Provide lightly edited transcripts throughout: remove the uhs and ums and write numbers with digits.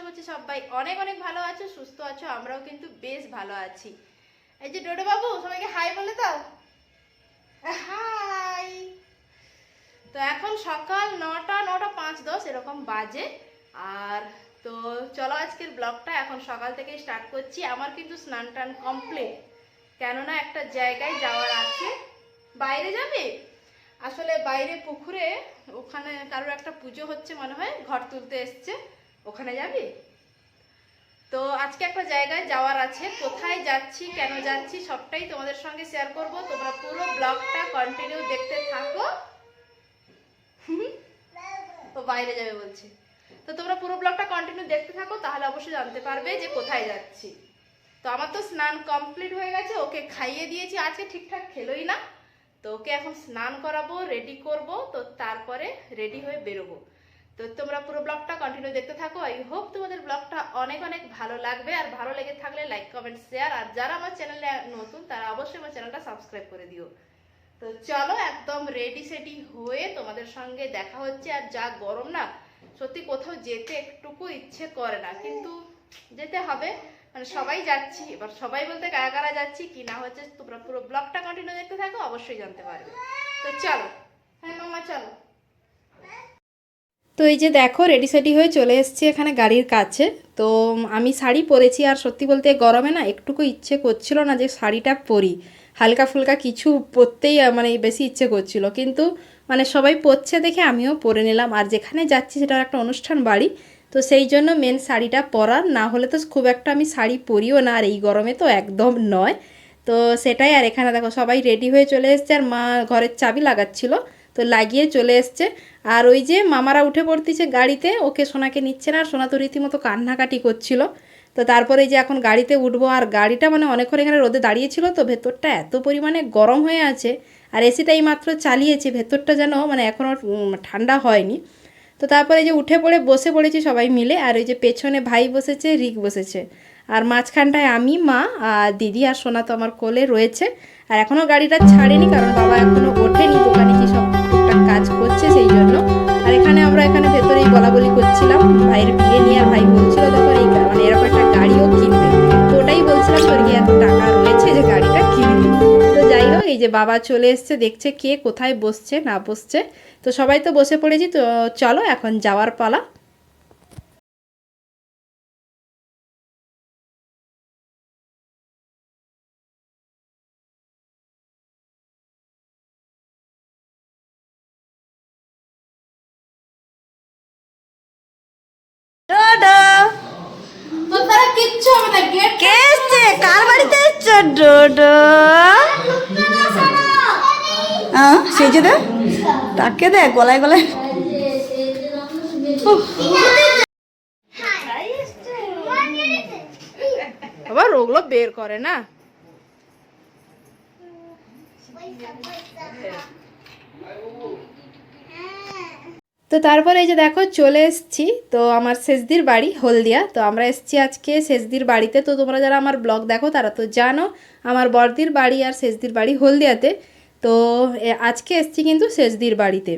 করছি সবাই অনেক অনেক ভালো আছো, সুস্থ আছো। আমরাও কিন্তু বেশ ভালো আছি। এই যে ডোডো বাবু, সবাইকে হাই বলে দাও। হাই। তো এখন সকাল 9:05 এরকম বাজে। আর তো চলো আজকের ব্লগটা এখন সকাল থেকে স্টার্ট করছি। আমার কিন্তু স্নান টান কমপ্লিট, কেননা একটা জায়গায় যাওয়ার আছে। বাইরে যাবে? আসলে বাইরে পুকুরে ওখানে কারোর একটা পুজো হচ্ছে মনে হয়, ঘর তুলতে এসছে, ওখানে যাবি? তো আজকে একটা জায়গায় যাওয়ার আছে। কোথায় যাচ্ছি, কেন যাচ্ছি, সবটাই তোমাদের সঙ্গে শেয়ার করব। তোমরা পুরো ব্লগটা কন্টিনিউ দেখতে থাকো। ও বাইরে যাবে বলছি, তো তোমরা পুরো ব্লগটা কন্টিনিউ দেখতে থাকো, তাহলে অবশ্যই জানতে পারবে যে কোথায় যাচ্ছি। তো আমার তো স্নান কমপ্লিট হয়ে গেছে, ওকে খাইয়ে দিয়েছি, আজকে ঠিকঠাক খেলোই না। তো ওকে এখন স্নান করাবো, রেডি করব, তো তারপরে রেডি হয়ে বেরোবো। তো তোমরা পুরো ব্লগটা কন্টিনিউ দেখতে থাকো। আই হোপ তোমাদের ব্লগটা অনেক অনেক ভালো লাগবে। আর ভালো লেগে থাকলে লাইক কমেন্ট শেয়ার, আর যারা আমার চ্যানেলে নতুন তারা অবশ্যই আমার চ্যানেলটা সাবস্ক্রাইব করে দিও। তো চলো একদম রেডি সেডি হয়ে তোমাদের সঙ্গে দেখা হচ্ছে। আর যা গরম না, সত্যি কোথাও যেতে একটুকু ইচ্ছে করে না, কিন্তু যেতে হবে। মানে সবাই যাচ্ছি, এবার সবাই বলতে কারা কারা যাচ্ছি কি না হচ্ছে তোমরা পুরো ব্লগটা কন্টিনিউ দেখতে থাকো, অবশ্যই জানতে পারবে। তো চলো। হ্যাঁ মামা চলো। তো এই যে দেখো রেডি সেডি হয়ে চলে এসেছি এখানে গাড়ির কাছে। তো আমি শাড়ি পরেছি, আর সত্যি বলতে গরমে না একটুকু ইচ্ছে করছিল না যে শাড়িটা পরি। হালকা ফুলকা কিছু পরতেই মানে বেশি ইচ্ছে করছিল, কিন্তু মানে সবাই পরছে দেখে আমিও পরে নিলাম। আর যেখানে যাচ্ছি সেটা একটা অনুষ্ঠান বাড়ি, তো সেই জন্য মেন শাড়িটা পরার, না হলে তো খুব একটা আমি শাড়ি পরিও না, আর এই গরমে তো একদম নয়। তো সেটাই। আর এখানে দেখো সবাই রেডি হয়ে চলে এসছে, আর মা ঘরের চাবি লাগাচ্ছিল, তো লাগিয়ে চলে এসছে। আর ওই যে মামারা উঠে পড়তেছে গাড়িতে, ওকে সোনাকে নিচ্ছে না, আর সোনা তো রীতিমতো কান্নাকাটি করছিল। তো তারপরে যে এখন গাড়িতে উঠবো। আর গাড়িটা মানে অনেকক্ষণ এখানে রোদে দাঁড়িয়েছিল, তো ভেতরটা এত পরিমাণে গরম হয়ে আছে। আর এসিটাই মাত্র চালিয়েছে, ভেতরটা যেন মানে এখনও ঠান্ডা হয়নি। তো তারপরে যে উঠে পড়ে বসে পড়েছি সবাই মিলে। আর ওই যে পেছনে ভাই বসেছে, রিক বসেছে, আর মাঝখানটায় আমি, মা আর দিদি, আর সোনা তো আমার কোলে রয়েছে। আর এখনও গাড়িটা ছাড়েনি, কারণ বাবা এখনও ওঠেনি, দোকানে কি সব টুকটাক কাজ করছে সেই জন্য। আর আমরা এখানে ভেতরেই বলা বলি করছিলাম ভাইয়ের বিয়ে নিয়ে। আর ভাই বলছিল দেখো এই মানে এরকম একটা গাড়িও কিনবে, তো ওটাই বলছিলাম তোর কি এত টাকা রয়েছে যে গাড়িটা কিনবি। তো যাই হোক, এই যে বাবা চলে এসছে, দেখছে কে কোথায় বসছে না বসছে। তো সবাই তো বসে পড়েছি, তো চলো এখন যাওয়ার পালা। কিচ্ছু হবে না, গেট কে এসছে, কার বাড়িতে এসছো ডোডো? সেই যে দেখ, তাকে দেখ গলায় গলায়। আবার ওগুলো বের করে না। তো তারপরে এই যে দেখো চলে এসেছি, তো আমার শেষদির বাড়ি হলদিয়া। তো আমরা এসেছি আজকে শেষদির বাড়িতে। তো তোমরা যারা আমার ব্লগ দেখো তারা তো জানো আমার বড়দির বাড়ি আর শেষদির বাড়ি হলদিয়াতে। তো আজকে এসেছি কিন্তু শেষদির বাড়িতে।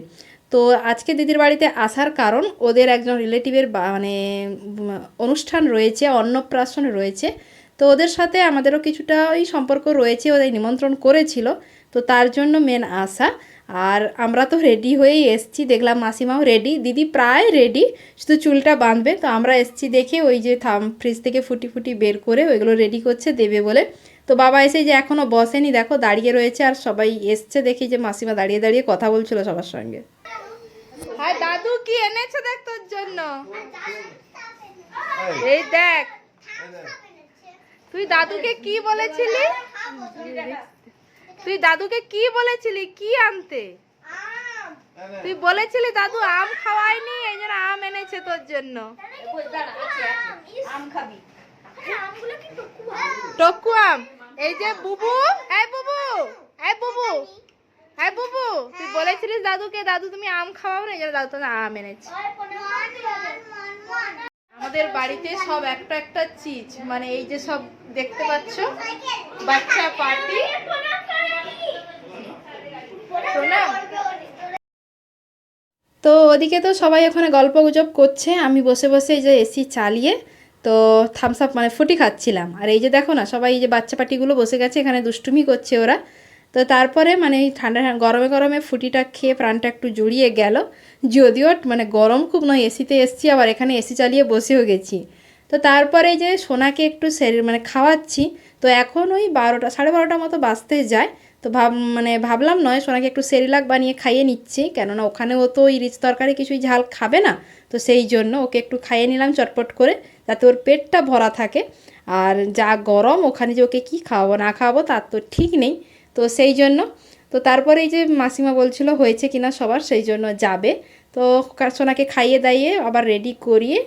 তো আজকে দিদির বাড়িতে আসার কারণ, ওদের একজন রিলেটিভের মানে অনুষ্ঠান রয়েছে, অন্নপ্রাশন রয়েছে। তো ওদের সাথে আমাদেরও কিছুটা ওই সম্পর্ক রয়েছে, ওদের নিমন্ত্রণ করেছিল, তো তার জন্য মেন আসা। আর আমরা তো রেডি হয়েই এসছি, দেখলাম মাসিমাও রেডি, দিদি প্রায় রেডি, শুধু চুলটা বাঁধবে। তো আমরা এসছি দেখে ওই যে ফ্রিজ থেকে ফুটি ফুটি বের করে ওইগুলো রেডি করছে দেবে বলে। তো বাবা এসে যে এখনও বসেনি, দেখো দাঁড়িয়ে রয়েছে। আর সবাই এসছে দেখি যে মাসিমা দাঁড়িয়ে দাঁড়িয়ে কথা বলছিল সবার সঙ্গে। হাই দাদু, কি এনেছে দেখ তোর জন্য। এই দেখ, তুই দাদুকে কি বলেছিলি, কি আনতে? তুই বলেছিলি দাদু আম খাওয়ায়নি, এই জন্য আম এনেছে তোর জন্য। টকু আম। এই যে বুবু, এই বুবু, এই বুবু, এই বুবু, তুই বলেছিলিস দাদুকে দাদু তুমি আম খাওয়াও না, এই জন্য দাদু তোর আম এনেছে। আমাদের বাড়িতে সব একটা একটা চিজ, মানে এই যে সব দেখতে পাচ্ছ, বাচ্চা পার্টি। তো ওদিকে তো সবাই ওখানে গল্প গুজব করছে, আমি বসে বসে এই যে এসি চালিয়ে তো থামস আপ মানে ফুটি খাচ্ছিলাম। আর এই যে দেখো না সবাই এই যে বাচ্চা পাটিগুলো বসে গেছে এখানে দুষ্টুমি করছে ওরা। তো তারপরে মানে এই ঠান্ডা গরমে গরমে ফুটিটা খেয়ে প্রাণটা একটু জুড়িয়ে গেল। যদিও মানে গরম খুব নয়, এসিতে এসছি আবার এখানে এসি চালিয়ে বসেও গেছি। তো তারপরে যে সোনাকে একটু মানে খাওয়াচ্ছি। তো এখন ওই 12টা 12:30 মতো বাজতে যায়। তো মানে ভাবলাম নয় সোনাকে একটু সেরিলাক বানিয়ে খাইয়ে নিচ্ছি, কেননা ওখানে ও তো ওই রিচ তরকারি কিছুই ঝাল খাবে না। তো সেই জন্য ওকে একটু খাইয়ে নিলাম চটপট করে, যাতে ওর পেটটা ভরা থাকে। আর যা গরম ওখানে যে ওকে কী খাওয়াবো না খাওয়াবো তার তো ঠিক নেই। তো সেই জন্য তো তারপরে এই যে মাসিমা বলছিল হয়েছে কিনা সবার, সেই জন্য যাবে। তো সোনাকে খাইয়ে দাইয়ে আবার রেডি করিয়ে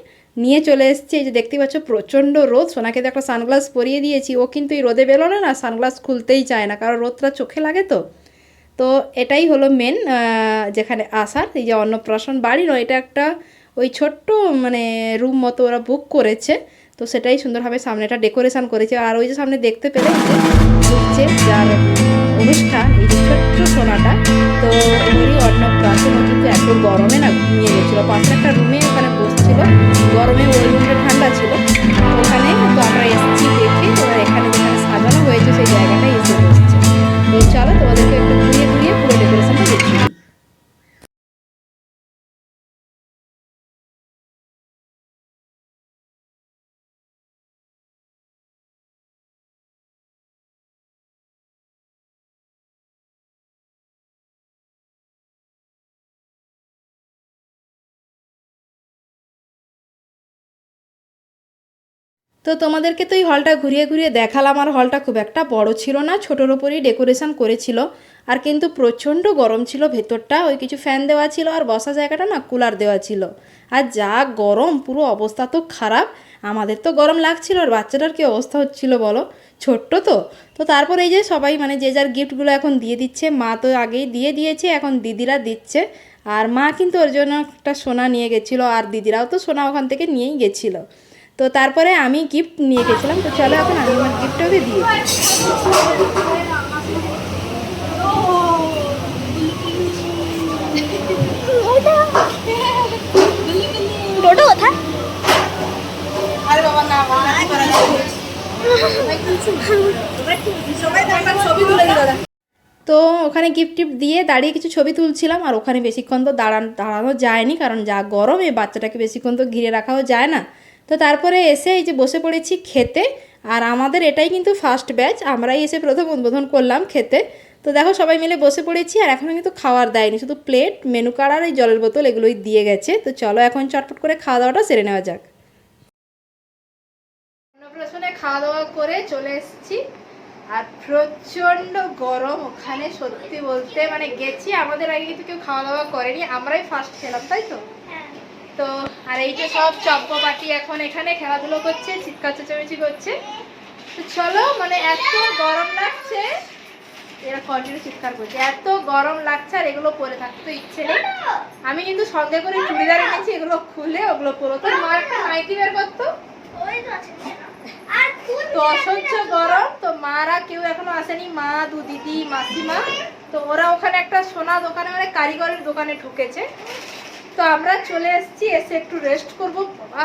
নিয়ে চলে এসেছি। এই যে দেখতে পাচ্ছ প্রচণ্ড রোদ, সোনাকে তো একটা সানগ্লাস পরিয়ে দিয়েছি, ও কিন্তু এই রোদে বেরোলে না সানগ্লাস খুলতেই চায় না, কারণ রোদটা চোখে লাগে। তো তো এটাই হলো মেন যেখানে আসার। এই যে অন্নপ্রাশন বাড়ি নয়, এটা একটা ওই ছোট্ট মানে রুম মতো ওরা বুক করেছে। তো সেটাই সুন্দরভাবে সামনেটা ডেকোরেশন করেছে। আর ওই যে সামনে দেখতে পেলে ঢুকছে যার অনুষ্ঠান, এই যে ছোট্ট সোনাটা, তো ওরই অন্নপ্রাশন। ও কিন্তু এত গরমে না ঘুমিয়ে গেছিলো, পাশে একটা রুমে ওখানে বসছিল, গরমে ওই রুমটা ঠান্ডা ছিল। তো ওখানে তো আমরা এসেছি দেখে, ওরা এখানে যেখানে সাজানো হয়েছে সেই জায়গাটায় এসে বসছে। তো চলো তোমাদেরকে একটু ঘুরিয়ে ঘুরিয়ে পুরো ডেকোরেশনটা দেখিয়ে দিই। তো তোমাদেরকে তো এই হলটা ঘুরিয়ে ঘুরিয়ে দেখালাম। আর হলটা খুব একটা বড় ছিল না, ছোটোর ওপরই ডেকোরেশন করেছিল। আর কিন্তু প্রচণ্ড গরম ছিল ভেতরটা, ওই কিছু ফ্যান দেওয়া ছিল আর বসা জায়গাটা না কুলার দেওয়া ছিল। আর যা গরম, পুরো অবস্থা তো খারাপ। আমাদের তো গরম লাগছিল, আর বাচ্চাটার কী অবস্থা হচ্ছিল বলো, ছোট্ট তো। তো তারপর এই যে সবাই মানে যে যার গিফটগুলো এখন দিয়ে দিচ্ছে, মা তো আগেই দিয়ে দিয়েছে, এখন দিদিরা দিচ্ছে। আর মা কিন্তু ওর জন্য একটা সোনা নিয়ে গেছিলো, আর দিদিরাও তো সোনা ওখান থেকে নিয়েই গেছিলো। তো তারপরে আমি গিফট নিয়ে গেছিলাম। তো চলো এখন আমি আমার গিফটটা ওকে দিয়ে দিই। আরে বাবা না তো ওখানে গিফট টিফট দিয়ে দাঁড়িয়ে কিছু ছবি তুলছিলাম। আর ওখানে বেশিক্ষণ তো দাঁড়ানো যায়নি, কারণ যা গরম, এই বাচ্চাটাকে বেশিক্ষণ তো ঘিরে রাখাও যায় না। তো তারপরে এসে এই যে বসে পড়েছি খেতে। আর আমাদের এটাই কিন্তু ফার্স্ট ব্যাচ, আমরাই এসে প্রথম উদ্বোধন করলাম খেতে। তো দেখো সবাই মিলে বসে পড়েছি, আর এখনও কিন্তু খাওয়ার দেয়নি, শুধু প্লেট, মেনু কার্ড আর এই জলের বোতল এগুলোই দিয়ে গেছে। তো চলো এখন চটপট করে খাওয়া দাওয়াটা সেরে নেওয়া যাক। অন্নপ্রাশনে খাওয়া দাওয়া করে চলে এসেছি। আর প্রচণ্ড গরম ওখানে, সত্যি বলতে মানে গেছি, আমাদের আগে কিন্তু কেউ খাওয়া দাওয়া করেনি, আমরাই ফার্স্ট খেলাম, তাই তো। তো আর এই যে সব চপ্পপাটি এখন এখানে খেলাধুলো করছে, চিৎকার চেঁচামেচি করছে। তো চলো মানে এত গরম লাগছে, এরা কন্টিনিউ চিৎকার করছে, এত গরম লাগছে। আর এগুলো পরে থাকতে ইচ্ছে নেই। আমি কিন্তু সঙ্গে করে চুড়িদার এনেছি, এগুলো খুলে ওগুলো পরো। তো মা একটা নাইটি বের করতো, তো অসহ্য গরম। তো মারা কেউ এখনো আসেনি, মা, দু দিদি, মাসিমা। তো ওরা ওখানে একটা সোনা দোকানে মানে কারিগরের দোকানে ঢুকেছে। তো আমরা চলে এসেছি, এসে একটু রেস্ট করবো।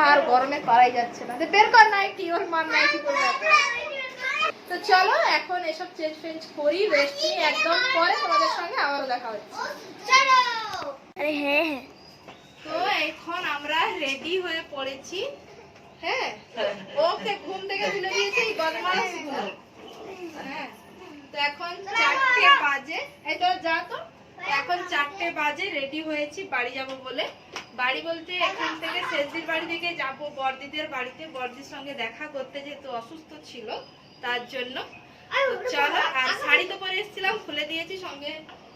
আর গরমে পারাই যাচ্ছে না, বের কর নাইটি, ওর মার নাইটি করবে। তো চলো এখন এসব চেঞ্জ ফেঞ্জ করি, রেস্ট নিই, একদম পরে তোমাদের সঙ্গে আবারও দেখা হচ্ছে। আরে হ্যাঁ, তো এখন আমরা রেডি হয়ে পড়েছি। হ্যাঁ, ওকে ঘুম থেকে তুলে দিয়েছে এই বদমাশগুলো। হ্যাঁ, তো এখন 4টে বাজে, এই তো যা, তো এখন 4টে বাজে, রেডি হয়েছি বাড়ি যাব বলে। বাড়ি বলতে এখান থেকে শেষদির বাড়ি থেকে যাব বড়দিদের বাড়িতে, বড়দির সঙ্গে দেখা করতে, যেহেতু অসুস্থ ছিল তার জন্য। চলো, আর শাড়ি তো পরে এসেছিলাম, খুলে দিয়েছি, সঙ্গে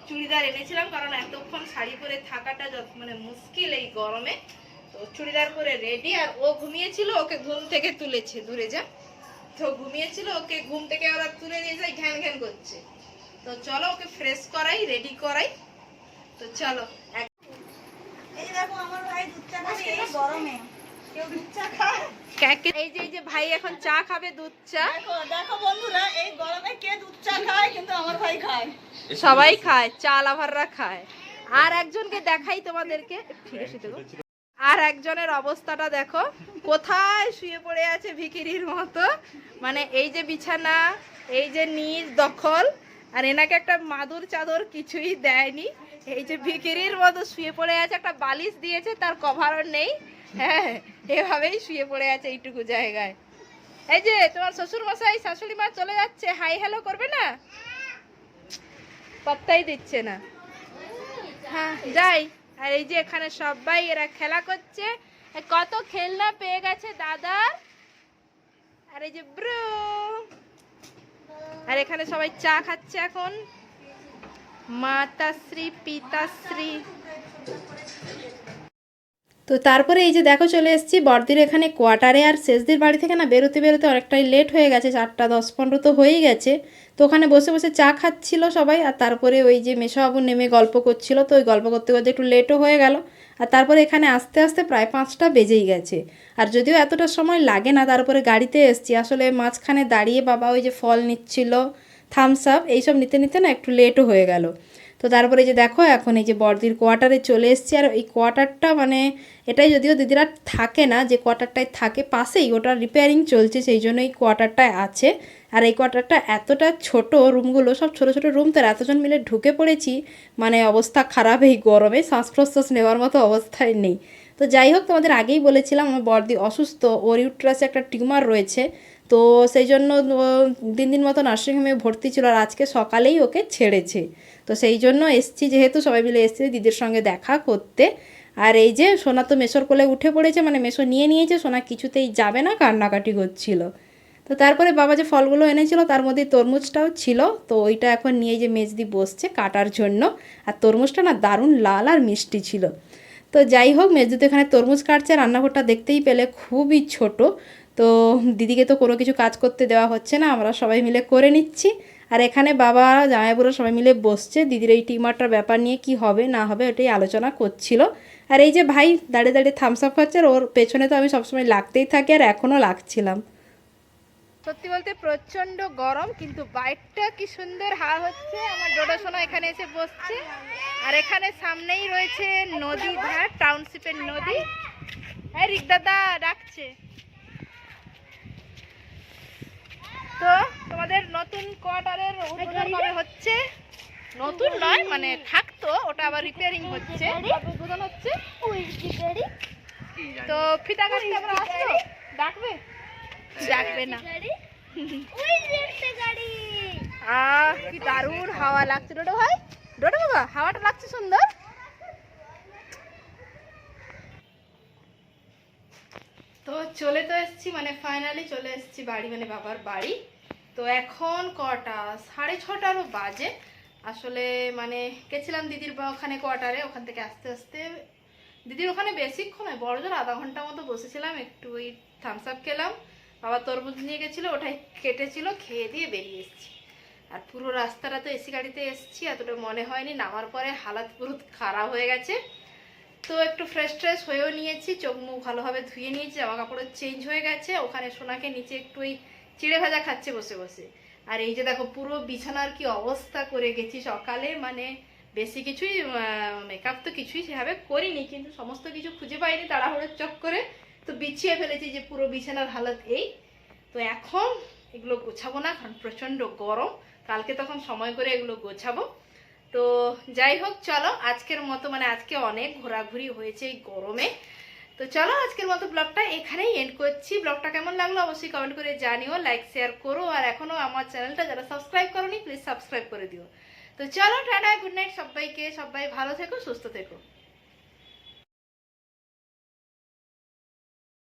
চুড়িদার এনেছিলাম, কারণ এতক্ষণ শাড়ি পরে থাকাটা মানে মুশকিল এই গরমে। তো চুড়িদার পরে রেডি। আর ও ঘুমিয়েছিল, ওকে ঘুম থেকে তুলেছে, দূরে যা, তো ঘুমিয়েছিল, ওকে ঘুম থেকে ওরা তুলে দিয়েছে, ঘ্যান ঘ্যান করছে। তো চলো ওকে ফ্রেশ করাই, রেডি করাই। তো চলো। এই দেখো আমার ভাই দুধ চা খাবে এই গরমে, কেউ দুধ চা খায়? এই যে ভাই এখন চা খাবে, দুধ চা। দেখো বন্ধুরা, এই গরমে কে দুধ চা খায়, কিন্তু আমার ভাই খায়, সবাই খায়, চা লাভাররা খায়। আর একজনকে দেখাই তোমাদেরকে, ঠিক আছে তো। আর একজনের অবস্থাটা দেখো, কোথায় শুয়ে পড়ে আছে ভিখিরির মতো। মানে এই যে বিছানা, এই যে নিজ দখল, আর এনাকে একটা মাদুর চাদর কিছুই দেয়নি। এই যে ভিখিরির মতো শুয়ে পড়ে আছে, একটা বালিশ দিয়েছে তার কভারও নেই। হ্যাঁ, এভাবেই শুয়ে পড়ে আছে এইটুকু জায়গায়। এই যে তোমার শ্বশুর মশাই শাশুড়ি মা চলে যাচ্ছে, হাই হ্যালো করবে না, পাত্তাই দিচ্ছে না। হ্যাঁ যাই। আর এই যে এখানে সবাই এরা খেলা করছে, কত খেলনা পেয়ে গেছে দাদা। আর এই যে ব্রু, আর এখানে সবাই চা খাচ্ছে এখন, মাতাশ্রী পিতাশ্রী। তো তারপরে এই যে দেখো চলে এসেছি বড়দির এখানে কোয়ার্টারে। আর শেষদির বাড়ি থেকে না বেরোতে বেরোতে অনেকটাই লেট হয়ে গেছে, 4টা 10-15 তো হয়েই গেছে। তো ওখানে বসে বসে চা খাচ্ছিল সবাই, আর তারপরে ওই যে মেশোবাবু নেমে গল্প করছিল, তো ওই গল্প করতে করতে একটু লেটও হয়ে গেল। আর তারপরে এখানে আস্তে আস্তে প্রায় 5টা বেজেই গেছে। আর যদিও এতটা সময় লাগে না, তারপরে গাড়িতে এসছি, আসলে মাঝখানে দাঁড়িয়ে বাবা ওই যে ফল নিচ্ছিল, থামস আপ এইসব নিতে নিতে না একটু লেটও হয়ে গেল। তো তারপরে যে দেখো এখন এই যে বড়দির কোয়ার্টারে চলে এসেছি। আর এই কোয়ার্টারটা মানে এটাই যদিও দিদিরা থাকে না, যে কোয়ার্টারটায় থাকে পাশেই ওটা রিপেয়ারিং চলছে, সেই জন্য এই কোয়ার্টারটায় আছে। আর এই কোয়ার্টারটা এতটা ছোট, রুমগুলো সব ছোট ছোট রুম, তো এতজন মিলে ঢুকে পড়েছি, মানে অবস্থা খারাপ এই গরমে, শ্বাস প্রশ্বাস নেওয়ার মতো অবস্থায় নেই। তো যাই হোক, তোমাদের আগেই বলেছিলাম আমার বড়দি অসুস্থ, ওর ইউট্রাসে একটা টিউমার রয়েছে। তো সেই জন্য 3 দিন মতো নার্সিংহোমে ভর্তি ছিল, আর আজকে সকালেই ওকে ছেড়েছে। তো সেই জন্য এসছি, যেহেতু সবাই মিলে এসছি দিদির সঙ্গে দেখা করতে। আর এই যে সোনা তো মেসোর কোলে উঠে পড়েছে, মানে মেসো নিয়ে নিয়েছে, সোনা কিছুতেই যাবে না, কান্নাকাটি করছিল। তো তারপরে বাবা যে ফলগুলো এনেছিল তার মধ্যে তরমুজটাও ছিল, তো ওইটা এখন নিয়ে যে মেজদি বসছে কাটার জন্য। আর তরমুজটা না দারুণ লাল আর মিষ্টি ছিল। তো যাই হোক, মেজদি তো এখানে তরমুজ কাটছে, রান্নাঘরটা দেখতেই পেলে খুবই ছোট। তো দিদিকে তো কোনো কিছু কাজ করতে দেওয়া হচ্ছে না, আমরা সবাই মিলে করে নিচ্ছি। আর এখানে বাবা জামাইবুড়ো সবাই মিলে বসছে, দিদির এই টিউমারটার ব্যাপার নিয়ে কি হবে না হবে ওটাই আলোচনা করছিল। আর এই যে ভাই দাঁড়িয়ে দাঁড়িয়ে থামস আপ খাচ্ছে, আর ওর পেছনে তো আমি সবসময় লাগতেই থাকি, আর এখনও লাগছিলাম। সত্যি বলতে প্রচণ্ড গরম, কিন্তু বাইকটা কি সুন্দর হাওয়া হচ্ছে। আমার ডোডা সোনা এখানে এসে বসছে, আর এখানে সামনেই রয়েছে নদী ধার, টাউনশিপের নদী। হ্যাঁ রিক দাদা ডাকছে। তো তোমাদের নতুন কোয়ার্টারের উদ্বোধন কবে হচ্ছে? নতুন নয়, মানে থাকতো, ওটা আবার রিপেয়ারিং হচ্ছে, উদ্বোধন হচ্ছে। তো ফিতা কাটতে আমরা আসবো, ডাকবে? ডাকবে না। কি দারুণ হাওয়া লাগছে ডোডো ভাই, ডোডো বাবা হাওয়াটা লাগছে সুন্দর। তো চলে তো এসেছি, মানে ফাইনালি চলে এসেছি বাড়ি, মানে বাবার বাড়ি। তো এখন কটা 6:30 বাজে। আসলে মানে গেছিলাম দিদির ওখানে কোয়ার্টারে, ওখান থেকে আস্তে আস্তে দিদির ওখানে বেশিক্ষণ নয়, বড় জোর আধা ঘন্টা মতো বসেছিলাম, একটু ওই থামস আপ খেলাম। বাবা তরমুজ নিয়ে গেছিলো, ওটাই কেটেছিল, খেয়ে দিয়ে বেরিয়ে এসেছি। আর পুরো রাস্তাটা তো এসি গাড়িতে এসেছি, এতটা মনে হয়নি, নামার পরে হালাত পুরো খারাপ হয়ে গেছে। তো একটু ফ্রেশ হয়েও নিয়েছি, চোখ মুখ ভালোভাবে ধুয়ে নিয়েছি, জামা কাপড়ের চেঞ্জ হয়ে গেছে। ওখানে সোনাকে নিচে একটু ওই চিড়ে ভাজা খাচ্ছে বসে বসে। আর এই যে দেখো পুরো বিছানার কি অবস্থা করে গেছি সকালে, মানে বেশি কিছুই মেকআপ তো কিছুই সেভাবে করিনি, কিন্তু সমস্ত কিছু খুঁজে পাইনি তাড়াহুড়োর চক্করে, তো বিছিয়ে ফেলেছি যে পুরো বিছানার হালত এই। তো এখন এগুলো গোছাবো না, কারণ প্রচণ্ড গরম, কালকে তখন সময় করে এগুলো গোছাবো। তো যাই হোক, চলো আজকের মতো, মানে আজকে অনেক ঘোরাঘুরি হয়েছে এই গরমে। তো চলো আজকের মতো ব্লগটা এখানেই এন্ড করছি। ব্লগটা কেমন লাগলো অবশ্যই কমেন্ট করে জানিও, লাইক শেয়ার করো, আর এখনো আমার চ্যানেলটা যারা সাবস্ক্রাইব করোনি প্লিজ সাবস্ক্রাইব করে দিও। তো চলো টাটা, গুড নাইট সবাইকে, সবাই ভালো থেকো, সুস্থ থেকো।